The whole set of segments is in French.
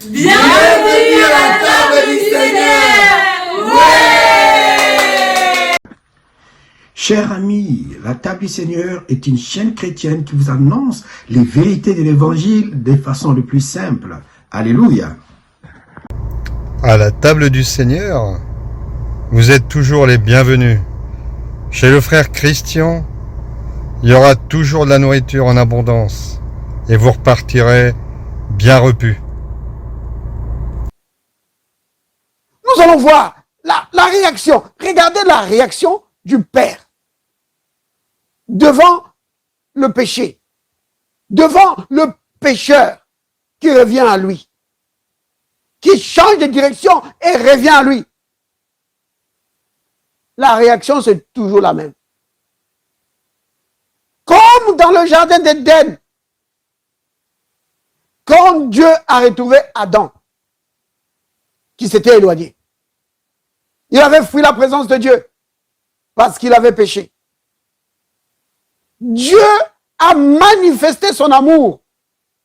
Bienvenue à la table du Seigneur. Ouais! Chers amis, la table du Seigneur est une chaîne chrétienne qui vous annonce les vérités de l'évangile de façon le plus simple. Alléluia. À la table du Seigneur, vous êtes toujours les bienvenus. Chez le frère Christian, il y aura toujours de la nourriture en abondance et vous repartirez bien repus. Nous allons voir la réaction. Regardez la réaction du Père devant le péché, devant le pécheur qui revient à lui, qui change de direction et revient à lui. La réaction, c'est toujours la même. Comme dans le jardin d'Éden, quand Dieu a retrouvé Adam, qui s'était éloigné. Il avait fui la présence de Dieu parce qu'il avait péché. Dieu a manifesté son amour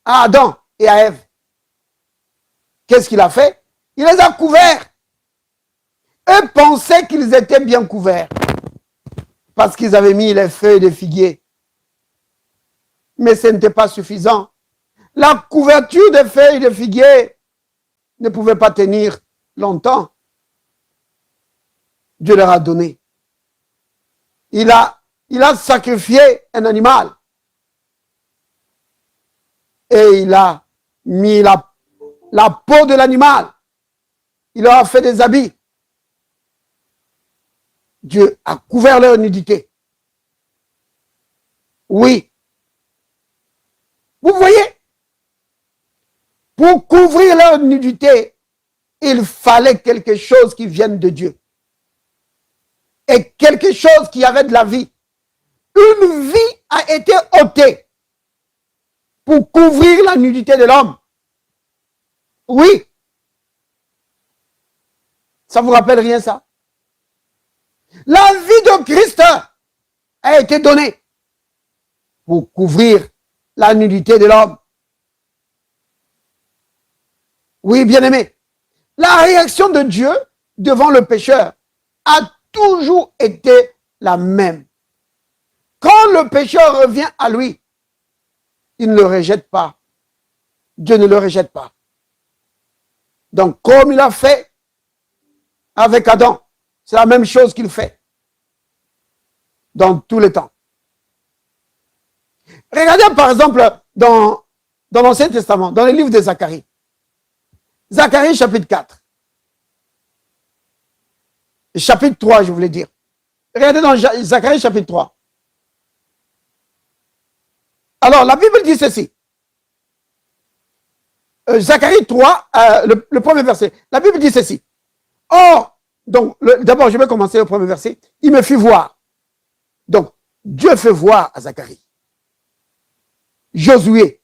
à Adam et à Ève. Qu'est-ce qu'il a fait? Il les a couverts. Eux pensaient qu'ils étaient bien couverts parce qu'ils avaient mis les feuilles de figuier. Mais ce n'était pas suffisant. La couverture des feuilles de figuier ne pouvait pas tenir longtemps. Dieu leur a donné. Il a sacrifié un animal. Et il a mis la peau de l'animal. Il leur a fait des habits. Dieu a couvert leur nudité. Oui. Vous voyez? Pour couvrir leur nudité, il fallait quelque chose qui vienne de Dieu. Et quelque chose qui avait de la vie. Une vie a été ôtée pour couvrir la nudité de l'homme. Oui. Ça vous rappelle rien, ça? La vie de Christ a été donnée pour couvrir la nudité de l'homme. Oui, bien-aimé. La réaction de Dieu devant le pécheur a toujours été la même. Quand le pécheur revient à lui, il ne le rejette pas. Dieu ne le rejette pas. Donc, comme il a fait avec Adam, c'est la même chose qu'il fait dans tous les temps. Regardez par exemple dans l'Ancien Testament, dans le livre de Zacharie. Zacharie chapitre 4. Chapitre 3, je voulais dire. Regardez dans Zacharie chapitre 3. Alors, la Bible dit ceci. Zacharie 3, le premier verset. La Bible dit ceci. Or, donc, d'abord, je vais commencer le premier verset. Il me fit voir. Donc, Dieu fait voir à Zacharie. Josué,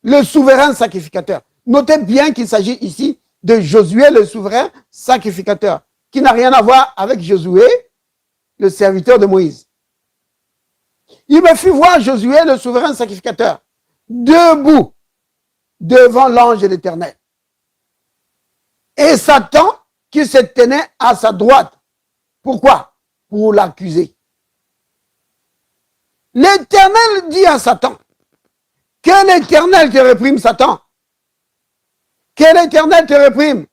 le souverain sacrificateur. Notez bien qu'il s'agit ici de Josué, le souverain sacrificateur, qui n'a rien à voir avec Josué, le serviteur de Moïse. Il me fit voir Josué, le souverain sacrificateur, debout devant l'ange de l'Éternel. Et Satan qui se tenait à sa droite. Pourquoi? Pour l'accuser. L'Éternel dit à Satan, que l'Éternel te réprime, Satan. Que l'Éternel te réprime.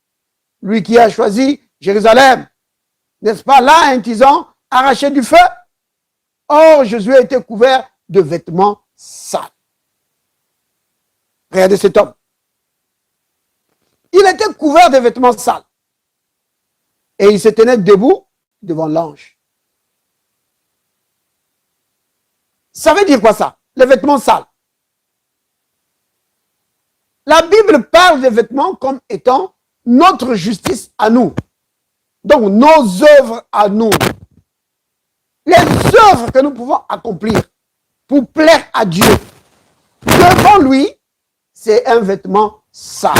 Lui qui a choisi Jérusalem. N'est-ce pas là un tison arraché du feu? Or, Josué était couvert de vêtements sales. Regardez cet homme. Il était couvert de vêtements sales. Et il se tenait debout devant l'ange. Ça veut dire quoi ça? Les vêtements sales. La Bible parle des vêtements comme étant notre justice à nous. Donc, nos œuvres à nous. Les œuvres que nous pouvons accomplir pour plaire à Dieu. Devant lui, c'est un vêtement sale.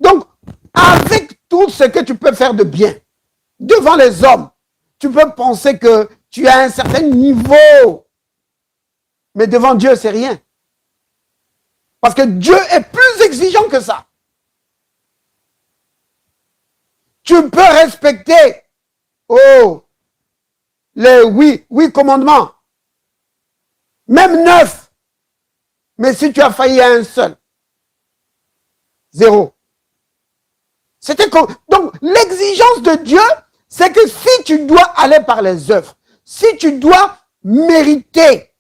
Donc, avec tout ce que tu peux faire de bien, devant les hommes, tu peux penser que tu as un certain niveau. Mais devant Dieu, c'est rien. Parce que Dieu est plus exigeant que ça. Tu peux respecter, les huit commandements, même 9. Mais si tu as failli à un seul, 0. Donc, l'exigence de Dieu, c'est que si tu dois aller par les œuvres, si tu dois mériter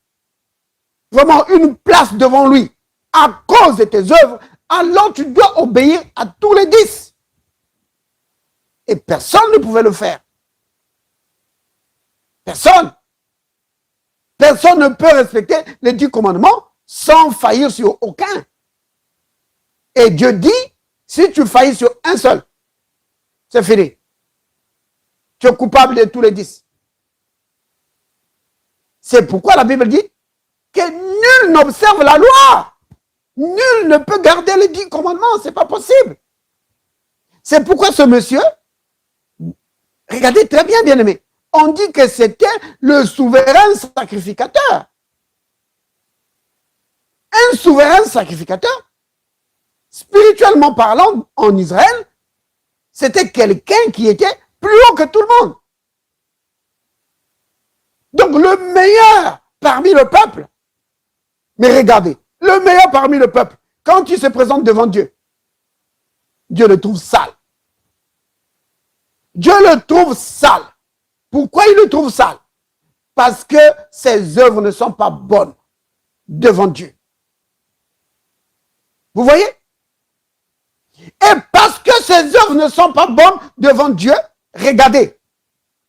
vraiment une place devant lui à cause de tes œuvres, alors tu dois obéir à tous les 10. Et personne ne pouvait le faire. Personne. Personne ne peut respecter les 10 commandements sans faillir sur aucun. Et Dieu dit, si tu faillis sur un seul, c'est fini. Tu es coupable de tous les 10. C'est pourquoi la Bible dit que nul n'observe la loi. Nul ne peut garder les 10 commandements. Ce n'est pas possible. C'est pourquoi ce monsieur, regardez très bien, bien-aimé, on dit que c'était le souverain sacrificateur. Un souverain sacrificateur, spirituellement parlant, en Israël, c'était quelqu'un qui était plus haut que tout le monde. Donc le meilleur parmi le peuple. Mais regardez, le meilleur parmi le peuple, quand il se présente devant Dieu, Dieu le trouve sale. Dieu le trouve sale. Pourquoi il le trouve sale? Parce que ses œuvres ne sont pas bonnes devant Dieu. Vous voyez? Et parce que ses œuvres ne sont pas bonnes devant Dieu, regardez,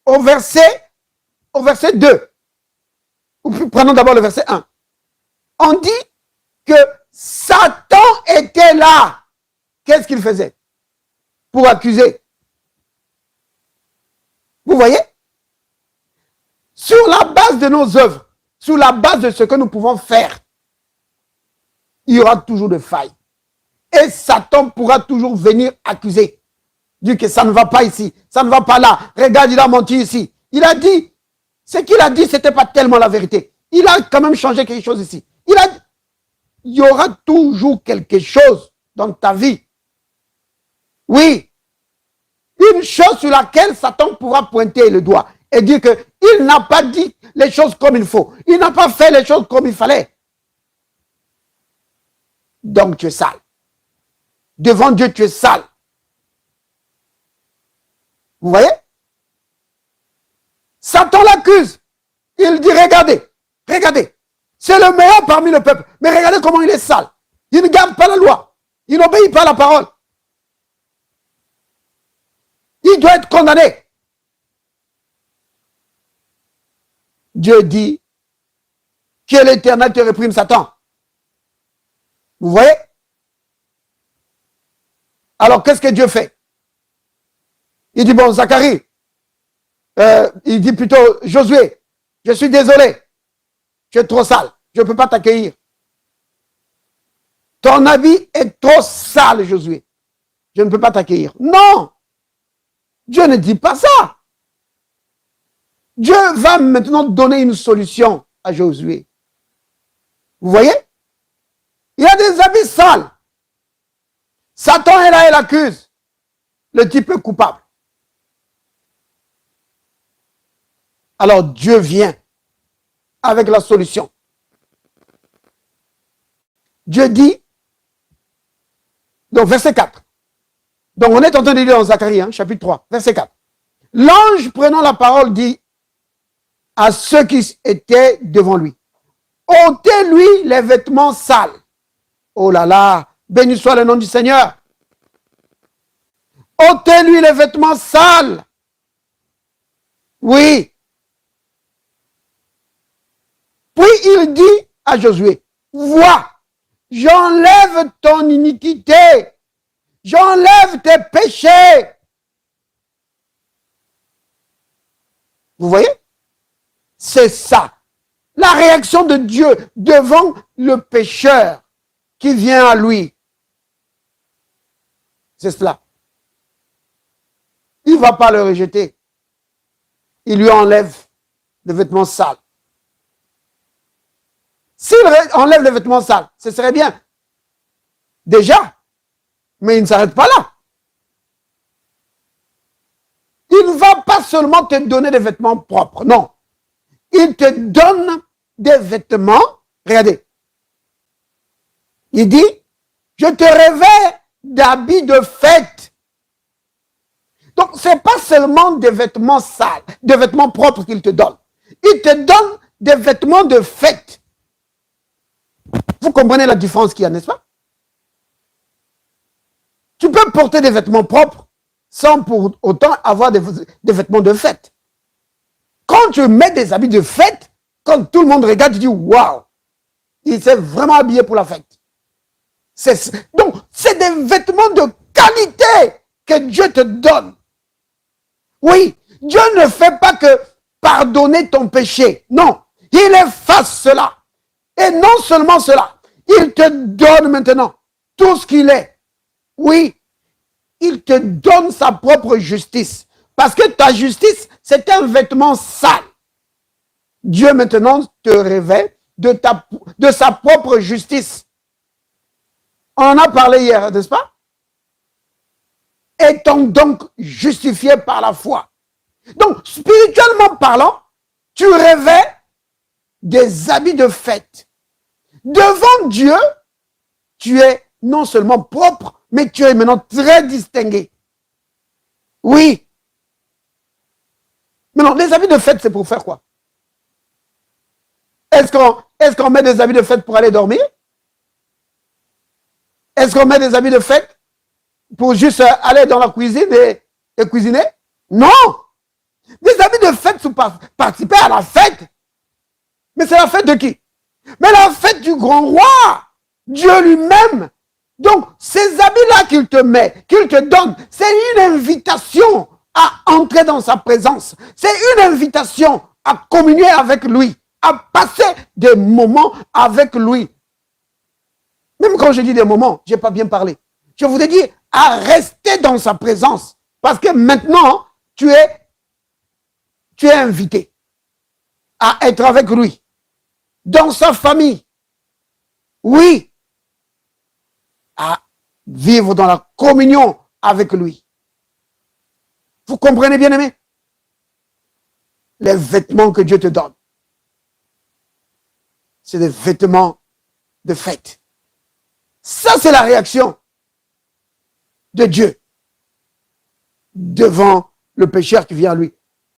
au verset 2, prenons d'abord le verset 1. On dit que Satan était là. Qu'est-ce qu'il faisait? Pour accuser. Vous voyez? Sur la base de nos œuvres, sur la base de ce que nous pouvons faire, il y aura toujours des failles. Et Satan pourra toujours venir accuser. Dire que ça ne va pas ici, ça ne va pas là. Regarde, il a menti ici. Il a dit, ce qu'il a dit, ce n'était pas tellement la vérité. Il a quand même changé quelque chose ici. Il y aura toujours quelque chose dans ta vie. Oui. Une chose sur laquelle Satan pourra pointer le doigt et dire qu'il n'a pas dit les choses comme il faut. Il n'a pas fait les choses comme il fallait. Donc tu es sale. Devant Dieu, tu es sale. Vous voyez? Satan l'accuse. Il dit, regardez, regardez. C'est le meilleur parmi le peuple. Mais regardez comment il est sale. Il ne garde pas la loi. Il n'obéit pas à la parole. Il doit être condamné. Dieu dit que l'Éternel te réprime, Satan. Vous voyez? Alors, qu'est-ce que Dieu fait? Il dit, bon, Zacharie, il dit plutôt, Josué, je suis désolé, tu es trop sale, je ne peux pas t'accueillir. Ton habit est trop sale, Josué, je ne peux pas t'accueillir. Non! Dieu ne dit pas ça. Dieu va maintenant donner une solution à Josué. Vous voyez? Il y a des habits sales. Satan est là et l'accuse. Le type est coupable. Alors Dieu vient avec la solution. Dieu dit, donc verset 4. Donc on est en train de lire dans Zacharie, chapitre 3, verset 4. L'ange prenant la parole dit à ceux qui étaient devant lui, ôtez-lui les vêtements sales. Oh là là, béni soit le nom du Seigneur. Ôtez-lui les vêtements sales. Oui. Puis il dit à Josué, vois, j'enlève ton iniquité, j'enlève tes péchés. Vous voyez? C'est ça. La réaction de Dieu devant le pécheur qui vient à lui. C'est cela. Il ne va pas le rejeter. Il lui enlève les vêtements sales. S'il enlève les vêtements sales, ce serait bien. Déjà. Mais il ne s'arrête pas là. Il ne va pas seulement te donner des vêtements propres. Non. Il te donne des vêtements. Regardez. Il dit, je te revêts d'habits de fête. Donc, ce n'est pas seulement des vêtements sales, des vêtements propres qu'il te donne. Il te donne des vêtements de fête. Vous comprenez la différence qu'il y a, n'est-ce pas? Tu peux porter des vêtements propres sans pour autant avoir des vêtements de fête. Quand tu mets des habits de fête, quand tout le monde regarde, tu dis, waouh, il s'est vraiment habillé pour la fête. Donc, c'est des vêtements de qualité que Dieu te donne. Oui, Dieu ne fait pas que pardonner ton péché. Non, il efface cela. Et non seulement cela, il te donne maintenant tout ce qu'il est. Oui, il te donne sa propre justice. Parce que ta justice, c'est un vêtement sale. Dieu maintenant te revêt de sa propre justice. On en a parlé hier, n'est-ce pas? Étant donc justifié par la foi. Donc, spirituellement parlant, tu revêts des habits de fête. Devant Dieu, tu es non seulement propre, mais tu es maintenant très distingué. Oui. Maintenant, les habits de fête, c'est pour faire quoi? Est-ce qu'on met des habits de fête pour aller dormir? Est-ce qu'on met des habits de fête pour juste aller dans la cuisine et cuisiner? Non! Des habits de fête pour participer à la fête. Mais c'est la fête de qui? Mais la fête du grand roi, Dieu lui-même. Donc, ces habits-là qu'il te met, qu'il te donne, c'est une invitation à entrer dans sa présence. C'est une invitation à communier avec lui, à passer des moments avec lui. Même quand je dis des moments, je n'ai pas bien parlé. Je voudrais dire à rester dans sa présence. Parce que maintenant, tu es invité à être avec lui. Dans sa famille. Oui. À vivre dans la communion avec lui. Vous comprenez, bien aimé? Les vêtements que Dieu te donne, c'est des vêtements de fête. Ça, c'est la réaction de Dieu devant le pécheur qui vient à lui.